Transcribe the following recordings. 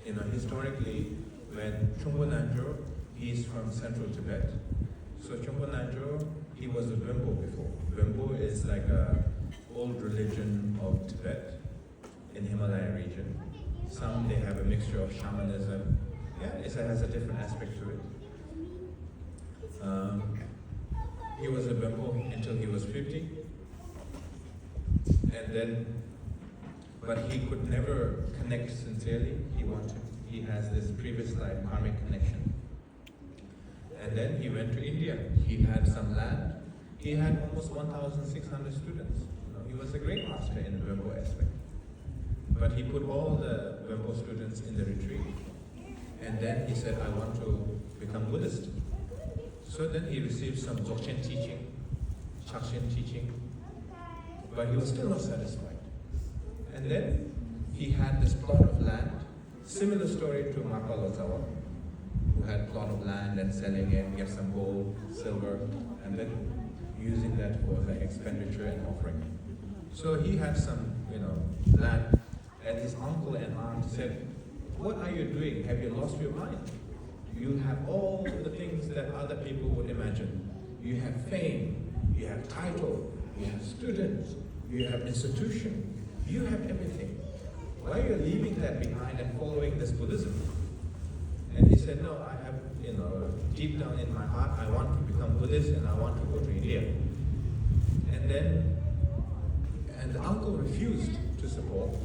Historically, when Chungpo Nanjo, he's from central Tibet. So Chungpo Nanjo, he was a Rinpo before. Rinpo is like a old religion of Tibet in Himalaya region. Some, they have a mixture of shamanism. Yeah, it has a different aspect to it. He was a Rinpo until he was 50. And then, but he could never connect sincerely. He has this previous life karmic connection. And then he went to India. He had some land. He had almost 1,600 students. He was a great master in the Rinpo aspect. But he put all the Rinpo students in the retreat. And then he said, I want to become Buddhist. So then he received some Dzogchen teaching, Chakshen teaching, but he was still not satisfied. And then he had this plot of land, similar story to Mahakala, who had plot of land and selling it, get some gold, silver, and then using that for the expenditure and offering. So he had some, land, and his uncle and aunt said, what are you doing? Have you lost your mind? You have all the things that other people would imagine. You have fame, you have title, you have students, you have institution, you have everything. Why are you leaving that behind and following this Buddhism? And he said, no, I have, deep down in my heart, I want to become Buddhist and I want to go to India. And the uncle refused to support.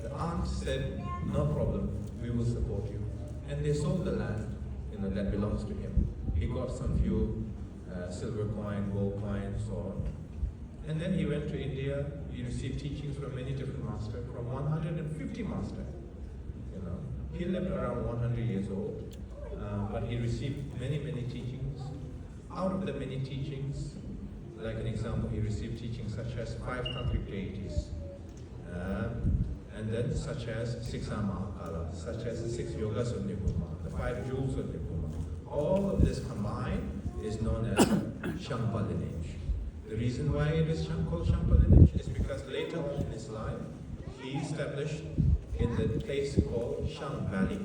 The aunt said, no problem, we will support you. And they sold the land, that belongs to him. He got some few silver coin, gold coin, so on. And then he went to India. He received teachings from many different masters, from 150 masters. He lived around 100 years old, but he received many, many teachings. Out of the many teachings, like an example, he received teachings such as 5 tantric deities, and then such as 6 Mahakala, such as the 6 yogas of Nirvana, the 5 jewels of Nirvana. All of this combined is known as Shangpa lineage. The reason why it is called Shangpa lineage is because later on in his life, he established in the place called Shang Valley.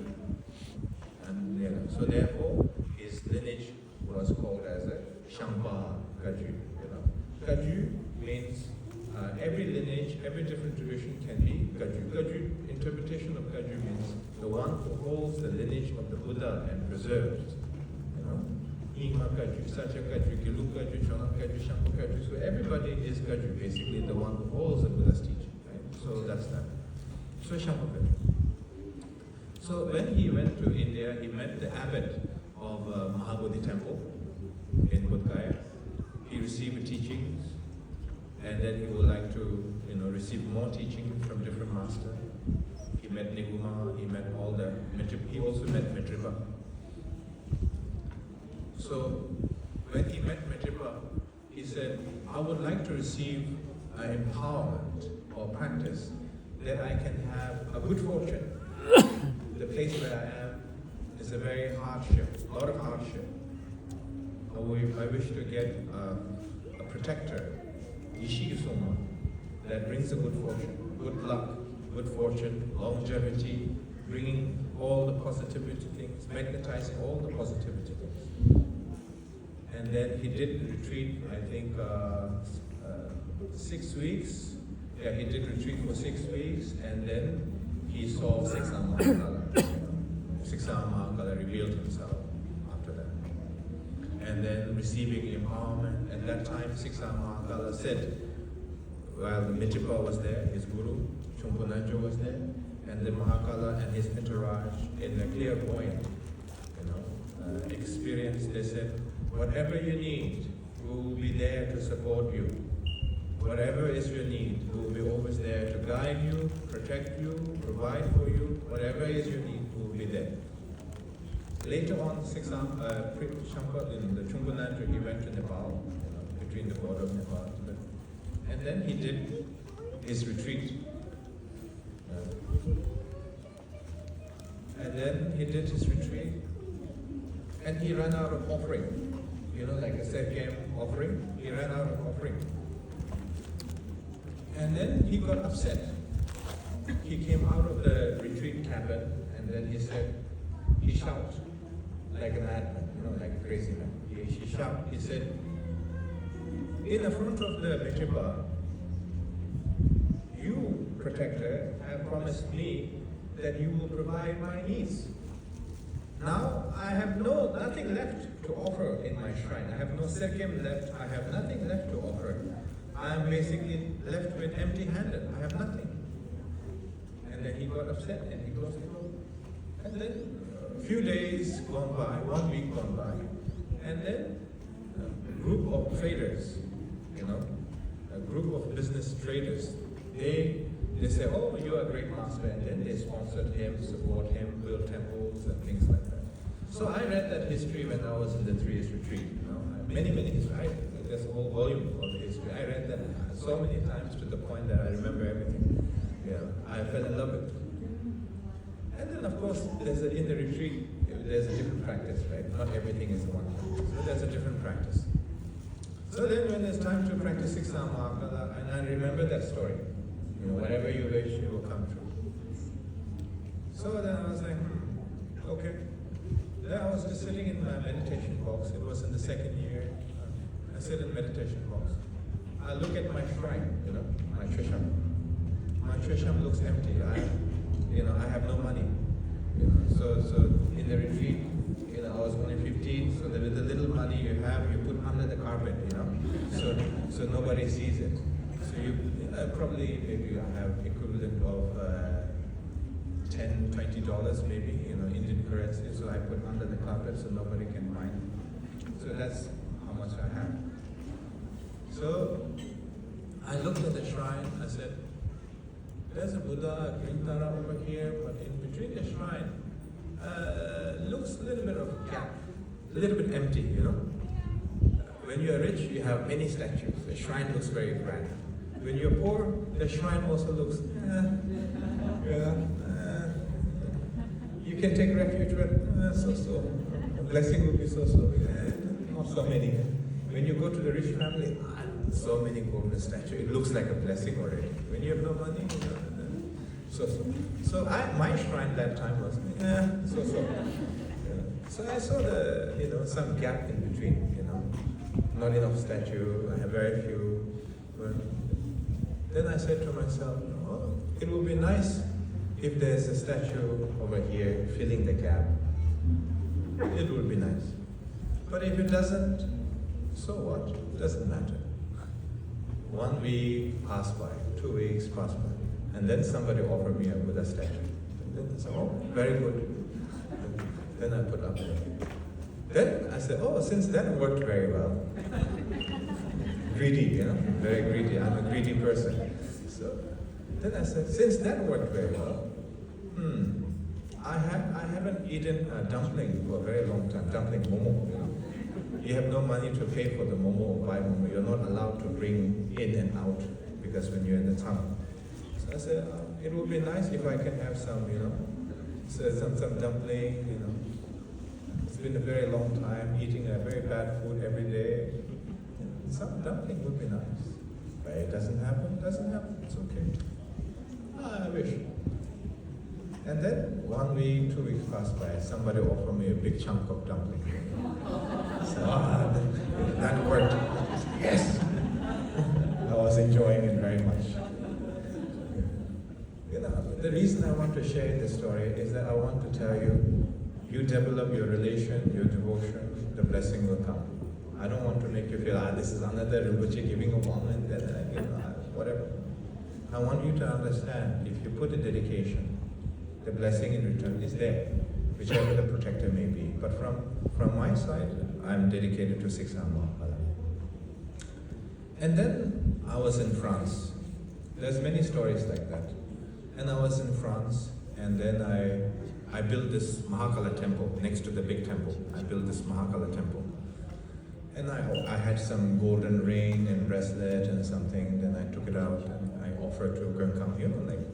And so therefore, his lineage was called as a Shangpa Gaju. Gaju means every lineage, every different tradition can be Gaju. Gaju, interpretation of Gaju means the one who holds the lineage of the Buddha and preserves. Ima Gaju, Sacha Gaju, Gilu Gaju, Chonak Gaju, Shampa Gaju. So everybody is Gaju, basically the one who holds the Buddha's teaching. Right? So that's that. So Shampa Gaju. So when he went to India, he met the abbot of Mahabodhi temple in Bodh Gaya. He received teachings, and then he would like to, receive more teaching from different masters. He met Niguma, he met all the, he also met Mitripa. So when he met Mitripa, he said, I would like to receive an empowerment or practice that I can have a good fortune. The place where I am is a very hardship, a lot of hardship. I wish to get a protector, Yishin, that brings a good fortune, good luck, good fortune, longevity, bringing all the positivity things, magnetizing all the positivity things. And then he did retreat, I think, 6 weeks. Yeah, he did retreat for 6 weeks, and then he saw 6 Mahakala. 6 Mahakala revealed himself after that. And then receiving empowerment. At that time, 6 Mahakala said, well, Mitripa was there, his guru, Chungpo Nanjo was there, and the Mahakala and his entourage in a clairvoyant experience, they said, whatever you need, we will be there to support you. Whatever is your need, we will be always there to guide you, protect you, provide for you. Whatever is your need, we will be there. Later on, the Chungpo Nanjo, he went to Nepal, between the border of Nepal and Tibet. And then he did his retreat. And he ran out of offering. Like a Sekhem offering, he ran out of offering. And then he got upset. He came out of the retreat cabin and And then he said, he shouted like an madman, like a crazy man. He shouted, he said, in the front of the Mitriba, you, protector, have promised me that you will provide my needs. Now I have nothing left to offer in my shrine. I have no sekim left. I have nothing left to offer. I am basically left with empty-handed. I have nothing. And then he got upset and he closed the door. And then a few days gone by, 1 week gone by, and then a group of traders, a group of business traders, they say, oh, you are a great master, and then they sponsored him, support him, build temples and things like that. So I read that history when I was in the 3 years retreat. Many history. There's a whole volume of the history. I read that so many times to the point that I remember everything. I fell in love with it. And then of course, in the retreat, there's a different practice, right? Not everything is the one practice. So there's a different practice. So then when it's time to practice 6 hour Mahakala, and I remember that story. Whatever you wish, it will come true. So then I was like, okay. Then I was just sitting in my meditation box. It was in the 2nd year. I sit in meditation box. I look at my shrine, my trisham. My trisham looks empty. I have no money. So in the retreat, I was only 15. So with the little money you have, you put under the carpet, so nobody sees it. So you probably maybe have equivalent of $10, $20 maybe, Indian currency. So I put under the carpet so nobody can find it. So that's how much I have. So I looked at the shrine. I said, there's a Buddha, a Gönkar over here, but in between the shrine looks a little bit of gap, a little bit empty. When you're rich, you have many statues. The shrine looks very grand. When you're poor, the shrine also looks, you can take refuge with so-so. A blessing would be so-so. Not so many. When you go to the rich family, so many golden statues. It looks like a blessing already. When you have no money, so-so. So my shrine that time was, so-so. So I saw some gap in between, not enough statue, I have very few. Then I said to myself, it would be nice if there's a statue over here filling the gap. It would be nice. But if it doesn't, so what? It doesn't matter. 1 week passed by, 2 weeks passed by, and then somebody offered me a Buddha statue. And then I said, very good. Then I put up there. Then I said, since that worked very well. Greedy, very greedy. I'm a greedy person. So then I said, since that worked very well, I haven't eaten a dumpling for a very long time. Dumpling, momo, You have no money to pay for the momo or buy momo. You're not allowed to bring in and out because when you're in the town. So I said, it would be nice if I can have some, some dumpling, It's been a very long time eating a very bad food every day. Some dumpling would be nice. But it doesn't happen, it's okay. I wish. And then 1 week, 2 weeks passed by, somebody offered me a big chunk of dumpling. So that worked. Yes! I was enjoying it very much. The reason I want to share this story is that I want to tell you, you develop your relation, your devotion, the blessing will come. I don't want to make you feel, this is another Rinpoche giving a moment, whatever. I want you to understand, if you put a dedication, the blessing in return is there, whichever the protector may be. But from my side, I'm dedicated to 6 hour Mahakala. And then I was in France. There's many stories like that. And I was in France, and then I built this Mahakala temple next to the big temple. I built this Mahakala temple. And I had some golden ring and bracelet and something, then I took it out and I offered to Gönkar. Like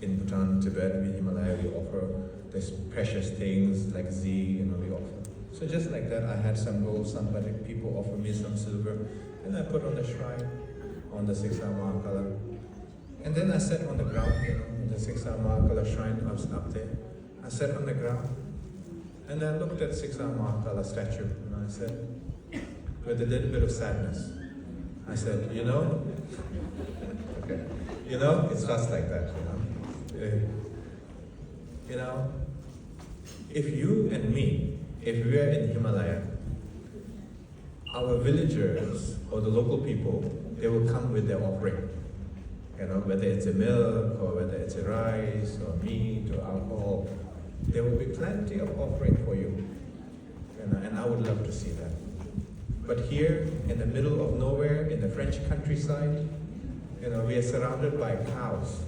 in Bhutan, Tibet, in Himalaya, we offer these precious things like Z, we offer. So just like that, I had some gold, people offer me some silver, and I put on the shrine, on the 6 hour Mahakala. And then I sat on the ground, the 6 hour Mahakala shrine, I was up there. I sat on the ground and I looked at 6 Mahakala statue and I said, with a little bit of sadness, I said, okay, it's just like that, if you and me, if we are in Himalaya, our villagers or the local people, they will come with their offering. Whether it's a milk or whether it's a rice or meat or alcohol, there will be plenty of offering for you. And I would love to see that. But here, in the middle of nowhere, in the French countryside, we are surrounded by cows.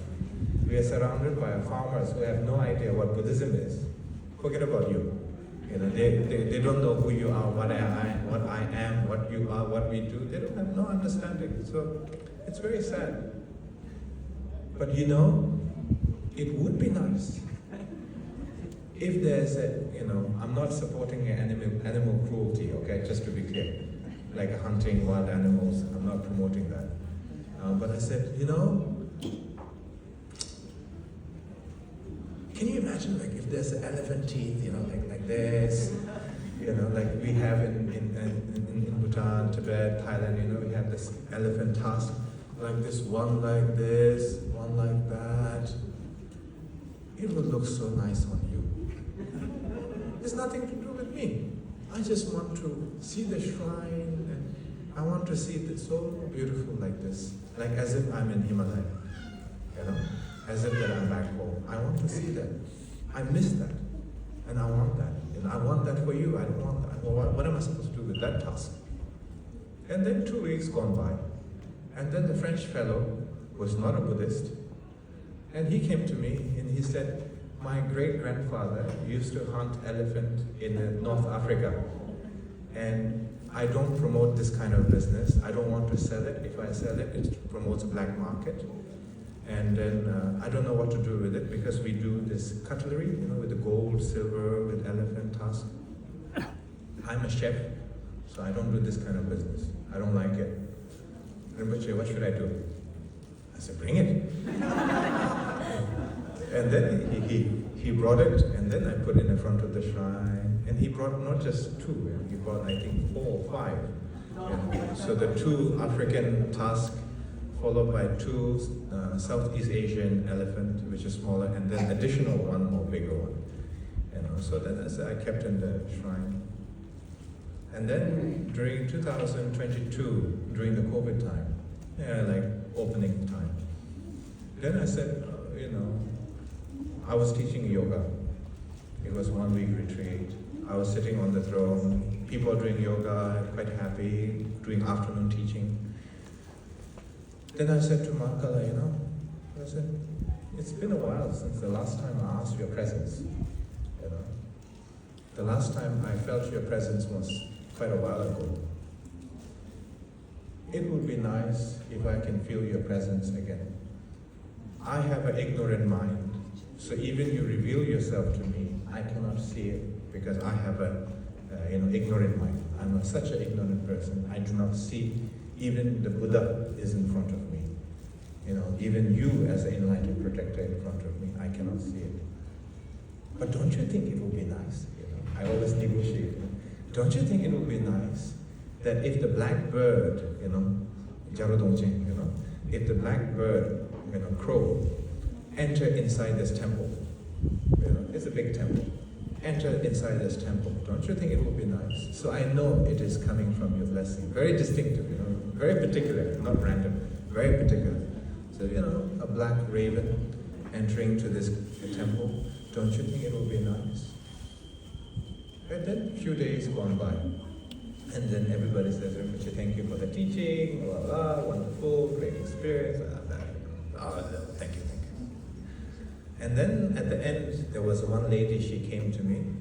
We are surrounded by farmers who have no idea what Buddhism is. Forget about you. They don't know who you are, what I am, what you are, what we do. They don't have no understanding. So it's very sad. But it would be nice if there's I'm not supporting animal cruelty, okay, just to be clear. Like hunting wild animals, I'm not promoting that. But I said, can you imagine if there's elephant teeth, like this, like we have in Bhutan, Tibet, Thailand, we have this elephant tusk, like this, one like this, one like that. It would look so nice on you. It's nothing to do with me. I just want to see the shrine, and I want to see it so beautiful like this, like as if I'm in Himalaya, as if that I'm back home. I want to see that. I miss that, and I want that. I want that for you. I don't want that. Well, what am I supposed to do with that task? And then 2 weeks gone by, and then the French fellow was not a Buddhist, and he came to me and he said, my great-grandfather used to hunt elephant in North Africa, and I don't promote this kind of business. I don't want to sell it. If I sell it, it promotes black market. And then I don't know what to do with it, because we do this cutlery, with the gold, silver, with elephant tusk. I'm a chef, so I don't do this kind of business. I don't like it. Rinpoche, what should I do? I said, bring it. And then he brought it, and then I put it in front of the shrine. And he brought not just 2, he brought I think 4 or 5. And so the 2 African tusk, followed by 2 Southeast Asian elephant, which is smaller, and then additional 1 more bigger one. So then I kept in the shrine. And then during 2022, during the COVID time, like opening time, then I said, I was teaching yoga. It was 1-week retreat. I was sitting on the throne. People are doing yoga, quite happy, doing afternoon teaching. Then I said to Mahakala, I said, it's been a while since the last time I asked your presence. The last time I felt your presence was quite a while ago. It would be nice if I can feel your presence again. I have an ignorant mind, so even you reveal yourself to me, I cannot see it because I have a ignorant mind. I'm such an ignorant person. I do not see even the Buddha is in front of me. Even you as an enlightened protector in front of me, I cannot see it. But don't you think it would be nice? I always negotiate. Don't you think it would be nice that if the black bird, if the black bird, crow, enter inside this temple, it's a big temple, enter inside this temple, don't you think it would be nice? So I know it is coming from your blessing. Very distinctive, very particular, not random, very particular. So, a black raven entering to this temple, don't you think it would be nice? And then a few days gone by, and then everybody says, Rinpoche, thank you for the teaching, blah, blah, wonderful, great experience, thank you. And then at the end, there was one lady, she came to me,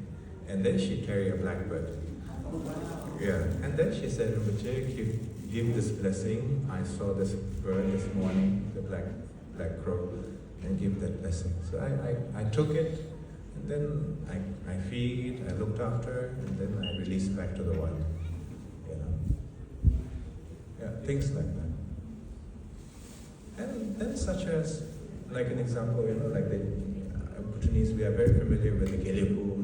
and then she carried a blackbird. Yeah, and then she said, Rinpoche, give this blessing. I saw this bird this morning, the black crow, and give that blessing. So I took it, and then I feed, I looked after, and then I released back to the wild. Yeah, things like that. And then such as, like an example, like the Bhutanese, we we are very familiar with the Gelipu,